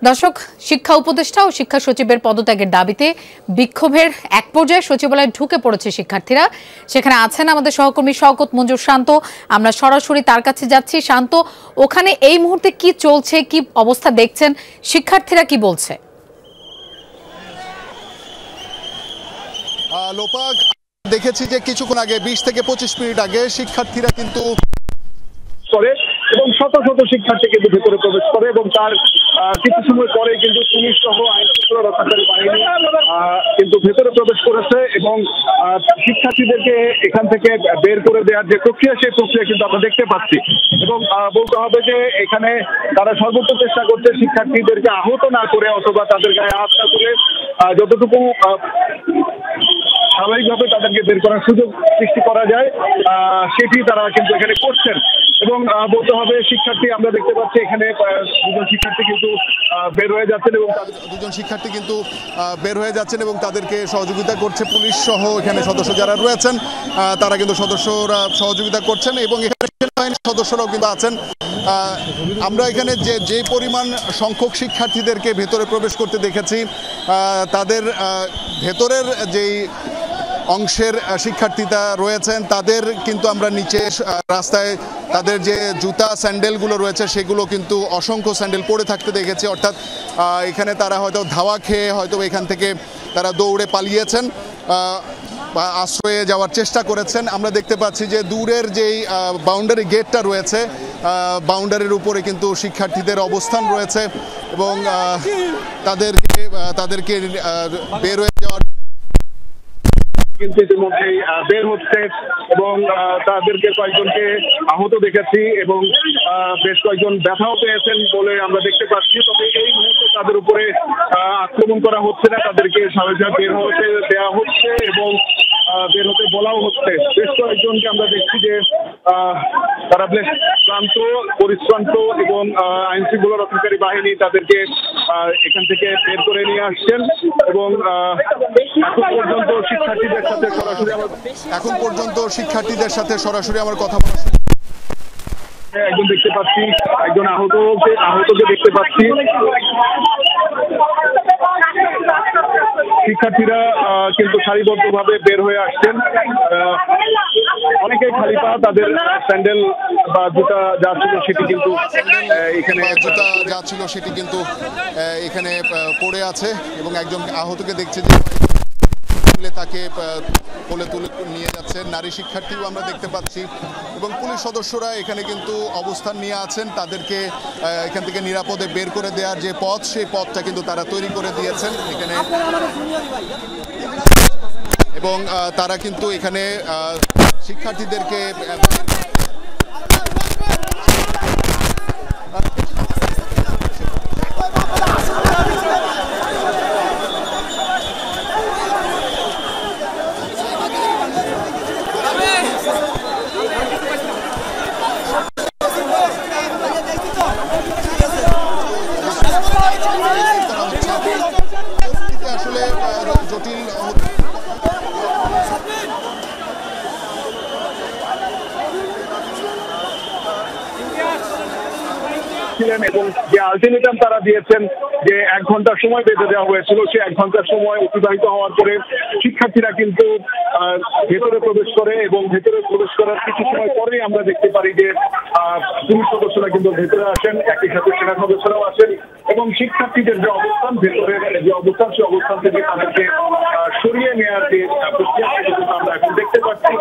দর্শক, শিক্ষা উপদেষ্টা ও শিক্ষা সচিবের পদত্যাগের দাবিতে বিক্ষোভের এক পর্যায়ে সচিবালয়ে ঢুকে পড়েছে শিক্ষার্থীরা। সেখানে আছেন আমাদের সহকর্মী শওকত মঞ্জুর শান্ত। আমরা সরাসরি তার কাছে যাচ্ছি। শান্ত, ওখানে এই মুহূর্তে কি চলছে, কি অবস্থা দেখছেন, শিক্ষার্থীরা কি বলছে? লোপাক, দেখেছি যে কিছুক্ষণ আগে 20 থেকে 25 মিনিট আগে শিক্ষার্থীরা কিন্তু করে এবং শত শত শিক্ষার্থী কিন্তু ভেতরে প্রবেশ করে এবং তার কিছু সময় পরে কিন্তু পুলিশ সহ আইন শৃঙ্খলা রক্ষাকারী বাহিনী কিন্তু ভেতরে প্রবেশ করেছে এবং শিক্ষার্থীদেরকে এখান থেকে বের করে দেওয়ার যে প্রক্রিয়া, সেই প্রক্রিয়া কিন্তু আমরা দেখতে পাচ্ছি। এবং বলতে হবে যে এখানে তারা সর্বোচ্চ চেষ্টা করছে শিক্ষার্থীদেরকে আহত না করে অথবা তাদের গায়ে হাত না করে যতটুকু স্বাভাবিকভাবে তাদেরকে বের করার সুযোগ সৃষ্টি করা যায় সেটি তারা কিন্তু এখানে করছেন। এবং বলতে হবে শিক্ষার্থী, আমরা দেখতে পাচ্ছি এখানে দুজন শিক্ষার্থী কিন্তু বের হয়ে যাচ্ছেন এবং তাদেরকে সহযোগিতা করছে পুলিশ সহ এখানে সদস্য যারা রয়েছেন তারা কিন্তু সদস্যরা সহযোগিতা করছেন এবং এখানে সেনাবাহিনীর সদস্যরাও কিন্তু আছেন। আমরা এখানে যে পরিমাণ সংখ্যক শিক্ষার্থীদেরকে ভেতরে প্রবেশ করতে দেখেছি, তাদের ভেতরের যেই অংশের শিক্ষার্থীরা রয়েছেন তাদের কিন্তু আমরা নিচে রাস্তায় তাদের যে জুতা স্যান্ডেলগুলো রয়েছে সেগুলো কিন্তু অসংখ্য স্যান্ডেল পড়ে থাকতে দেখেছি। অর্থাৎ এখানে তারা হয়তো ধাওয়া খেয়ে হয়তো এখান থেকে তারা দৌড়ে পালিয়েছেন বা আশ্রয়ে যাওয়ার চেষ্টা করেছেন। আমরা দেখতে পাচ্ছি যে দূরের যেই বাউন্ডারি গেটটা রয়েছে, বাউন্ডারির উপরে কিন্তু শিক্ষার্থীদের অবস্থান রয়েছে এবং তাদেরকে বের হয়ে যাওয়ার কিন্তু ইতিমধ্যেই বের হচ্ছে এবং তাদেরকে কয়েকজনকে আহত দেখেছি এবং বেশ কয়েকজন ব্যথাও পেয়েছেন বলে আমরা দেখতে পাচ্ছি। তবে এই মুহূর্তে তাদের উপরে আক্রমণ করা হচ্ছে না, তাদেরকে স্বাভাবিকভাবে বের হতে দেওয়া হচ্ছে এবং বের হতে বলাও হচ্ছে। বেশ কয়েকজনকে আমরা দেখছি যে তারা বেশ ক্লান্ত, পরিশ্রান্ত এবং আইন শৃঙ্খলা রক্ষাকারী বাহিনী তাদেরকে এখান থেকে বের করে নিয়ে আসছেন এবং এখন পর্যন্ত শিক্ষার্থীদের সাথে সরাসরি আমার কথা বলা একজন দেখতে পাচ্ছি, একজন আহতকে দেখতে পাচ্ছি। শিক্ষার্থীরা কিন্তু সারিবদ্ধভাবে বের হয়ে আসছেন। অনেকেই খালি পা, তাদের স্যান্ডেল বা জুতা যা ছিল সেটি কিন্তু এখানে পড়ে আছে এবং একজন আহতকে দেখছে যে তাকে কোলে তুলে নিয়ে যাচ্ছে। নারী শিক্ষার্থীও আমরা দেখতে পাচ্ছি এবং পুলিশ সদস্যরা এখানে কিন্তু অবস্থান নিয়ে আছেন। তাদেরকে এখান থেকে নিরাপদে বের করে দেওয়ার যে পথ, সেই পথটা কিন্তু তারা তৈরি করে দিয়েছেন এখানে এবং তারা কিন্তু এখানে শিক্ষার্থীদেরকে আসলে জটিল এবং যে আলটিমেটাম তারা দিয়েছেন যে 1 ঘন্টা সময় বেঁধে দেওয়া হয়েছিল, সেই 1 ঘন্টার সময় অতিবাহিত হওয়ার পরে শিক্ষার্থীরা কিন্তু ভেতরে প্রবেশ করে এবং ভেতরে প্রবেশ করার কিছু সময় পরেই আমরা দেখতে পারি যে পুলিশ সদস্যরা কিন্তু ভেতরে আসেন, একই সাথে সেনা সদস্যরাও আসেন এবং শিক্ষার্থীদের যে অবস্থান, ভেতরের যে অবস্থান, সেই অবস্থান থেকে তাদেরকে সরিয়ে নেওয়ার যে প্রক্রিয়া আমরা এখন দেখতে পাচ্ছি।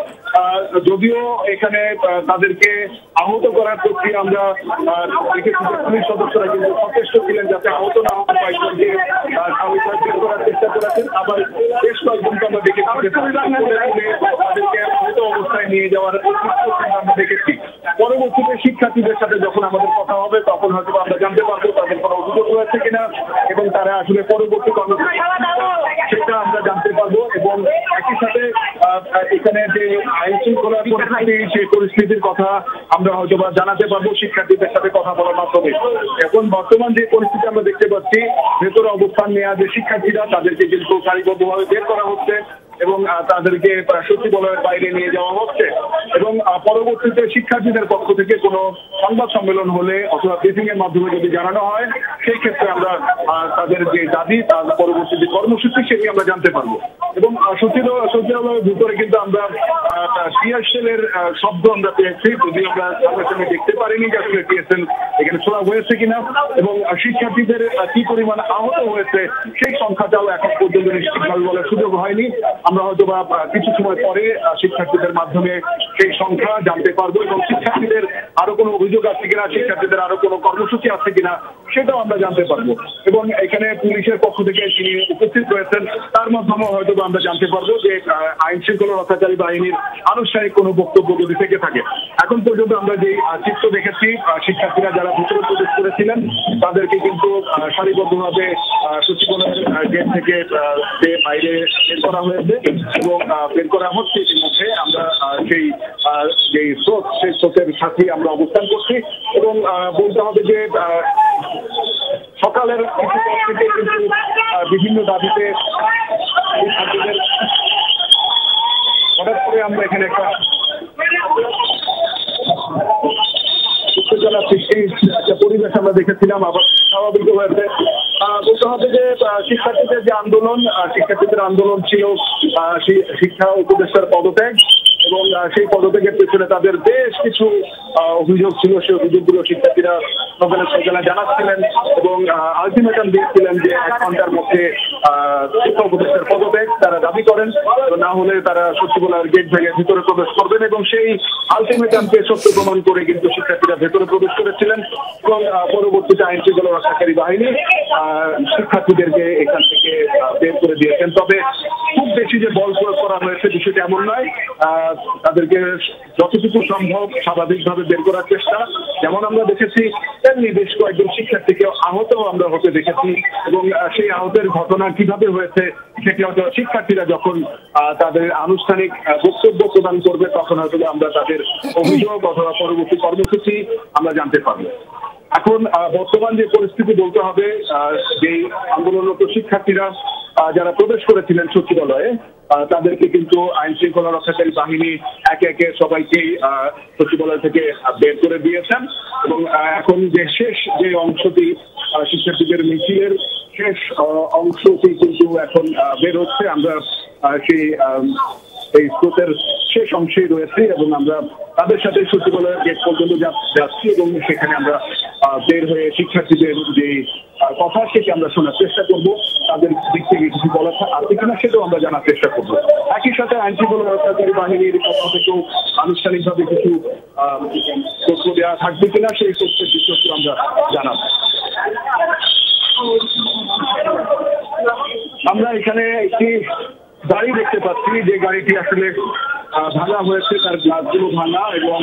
যদিও এখানে তাদেরকে আহত করার প্রক্রিয়া আমরা দেখেছি, পুলিশ সদস্যরা কিন্তু সচেষ্ট ছিলেন যাতে আহত না হওয়ার কয়েকজনকে স্বাভাবিকভাবে বের করার চেষ্টা করেছেন। আবার বেশ কয়েকজনকে আমরা দেখেছি তাদেরকে আহত অবস্থায় নিয়ে যাওয়ার আমরা দেখেছি। পরবর্তীতে শিক্ষার্থীদের সাথে যখন আমাদের কথা হবে তখন হয়তো আমরা জানতে পারবো তাদের কোনো অভিযোগ রয়েছে কিনা এবং তারা আসলে পরবর্তী কর্মসূচি সেটা আমরা জানতে পারবো এবং একই সাথে এখানে যে আইন শৃঙ্খলার পরিস্থিতি, সেই পরিস্থিতির কথা আমরা হয়তো বা জানাতে পারবো শিক্ষার্থীদের সাথে কথা বলার মাধ্যমে। এখন বর্তমান যে পরিস্থিতি আমরা দেখতে পাচ্ছি, ভেতরে অবস্থান নেওয়া যে শিক্ষার্থীরা তাদেরকে কিন্তু সারিবদ্ধভাবে বের করা হচ্ছে এবং তাদেরকে সচিবালয়ের বাইরে নিয়ে যাওয়া হচ্ছে এবং পরবর্তীতে শিক্ষার্থীদের পক্ষ থেকে কোনো সংবাদ সম্মেলন হলে অথবা ব্রিফিং এর মাধ্যমে যদি জানানো হয় সেই ক্ষেত্রে আমরা তাদের যে দাবি তার পরবর্তী যে কর্মসূচি সেটি আমরা জানতে পারবো। এবং সচিবালয়ের ভিতরে কিন্তু আমরা টিয়ারশেলের শব্দ আমরা পেয়েছি, যদি আমরা সামনে সামনে দেখতে পারিনি যে আসলে টিয়ারশেল এখানে ছোড়া হয়েছে কিনা এবং শিক্ষার্থীদের কি পরিমাণ আহত হয়েছে সেই সংখ্যাটাও এখন পর্যন্ত নিশ্চিতভাবে বলার সুযোগ হয়নি। আমরা হয়তো বা কিছু সময় পরে শিক্ষার্থীদের মাধ্যমে সেই সংখ্যা জানতে পারবো এবং শিক্ষার্থীদের আরো কোনো অভিযোগ আছে কিনা, শিক্ষার্থীদের আরো কোনো কর্মসূচি আছে কিনা সেটাও আমরা জানতে পারবো। এবং এখানে পুলিশের পক্ষ থেকে যিনি উপস্থিত রয়েছেন তার মাধ্যমে হয়তো আমরা জানতে পারবো যে আইন শৃঙ্খলা রক্ষাকারী বাহিনীর আনুষ্ঠানিক কোনো বক্তব্য যদি থেকে থাকে। এখন পর্যন্ত আমরা যে চিত্র দেখেছি, শিক্ষার্থীরা যারা ভিতরে প্রবেশ করেছিলেন তাদেরকে কিন্তু সারিবদ্ধভাবে সচিবালয়ের গেট থেকে বাইরে বের করা হয়েছে এবং বের করা হচ্ছে। ইতিমধ্যে আমরা সেই যে স্রোত সেই স্রোতের সাথে আমরা অবস্থান করছি এবং বলতে হবে যে সকালের কিছু পর থেকে কিন্তু বিভিন্ন দাবিতে হঠাৎ করে আমরা এখানে একটা উত্তেজনা সৃষ্টির একটা পরিবেশ আমরা দেখেছিলাম, আবার স্বাভাবিক হয়েছে। বলতে হবে যে শিক্ষার্থীদের যে আন্দোলন, শিক্ষার্থীদের আন্দোলন ছিল শিক্ষা উপদেষ্টার পদত্যাগ এবং সেই পদত্যাগের পেছনে তাদের বেশ কিছু অভিযোগ ছিল। সেই অভিযোগগুলো শিক্ষার্থীরা সকালে জানাচ্ছিলেন এবং আলটিমেটাম দিয়েছিলেন যে 1 ঘন্টার মধ্যে শিক্ষা উপদেষ্টার পদত্যাগ তারা দাবি করেন, না হলে তারা সচিবালয়ের গেট ভেঙে ভিতরে প্রবেশ করবেন এবং সেই আলটিমেটামকে সত্য প্রমাণ করে কিন্তু শিক্ষার্থীরা ভেতরে প্রবেশ করেছিলেন এবং পরবর্তীতে আইন শৃঙ্খলা রক্ষাকারী বাহিনী শিক্ষার্থীদেরকে এখান থেকে বের করে দিয়েছেন। তবে খুব বেশি যে বল প্রয়োগ করা হয়েছে বিষয়টা এমন নয়, তাদেরকে যতটুকু সম্ভব স্বাভাবিকভাবে বের করার চেষ্টা যেমন আমরা দেখেছি, তেমনি বেশ কয়েকজন শিক্ষার্থীকে আহত আমরা হতে দেখেছি এবং সেই আহতের ঘটনা কিভাবে হয়েছে সেটি হয়তো শিক্ষার্থীরা যখন তাদের আনুষ্ঠানিক বক্তব্য প্রদান করবে তখন হয়তো আমরা তাদের অভিযোগ অথবা পরবর্তী কর্মসূচি আমরা জানতে পারবো। এখন বর্তমান যে পরিস্থিতি বলতে হবে, যে আন্দোলনরত শিক্ষার্থীরা যারা প্রবেশ করেছিলেন সচিবালয়ে তাদেরকে কিন্তু আইন শৃঙ্খলা রক্ষাকারী বাহিনী একে একে সবাইকেই সচিবালয় থেকে বের করে দিয়েছেন এবং এখন যে শেষ যে অংশটি শিক্ষার্থীদের মিছিলের শেষ অংশটি কিন্তু এখন বের হচ্ছে। আমরা এই স্রোতের শেষ অংশেই রয়েছে এবং আমরা তাদের সাথে সচিবালয়ের গেট পর্যন্ত যাচ্ছি এবং সেখানে আমরা বের হয়ে শিক্ষার্থীদের যে কথা সেটি আমরা শোনার চেষ্টা করব, তাদের দিক থেকে কিছু বলা আছে কিনা সেটাও আমরা জানার চেষ্টা করবো। একই সাথে আইন শৃঙ্খলা রক্ষাকারী বাহিনীর পক্ষ থেকেও আনুষ্ঠানিকভাবে কিছু তথ্য দেওয়া থাকবে কিনা সেই তথ্যের বিষয়টি আমরা জানাবো। আমরা এখানে একটি গাড়ি দেখতে পাচ্ছি, যে গাড়িটি আসলে ভাঙা হয়েছে, তার গ্লাসগুলো ভাঙা এবং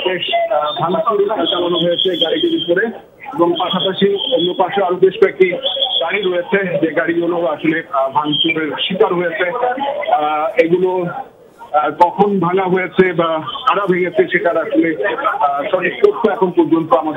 বেশ ভাঙচুর চালানো হয়েছে গাড়িটির উপরে এবং পাশাপাশি অন্য পাশে আরো বেশ কয়েকটি গাড়ি রয়েছে যে গাড়িগুলো আসলে ভাঙচুরের শিকার হয়েছে। এগুলো কখন ভাঙা হয়েছে বা কারা ভেঙেছে সেটার আসলে সঠিক তথ্য এখন পর্যন্ত আমাদের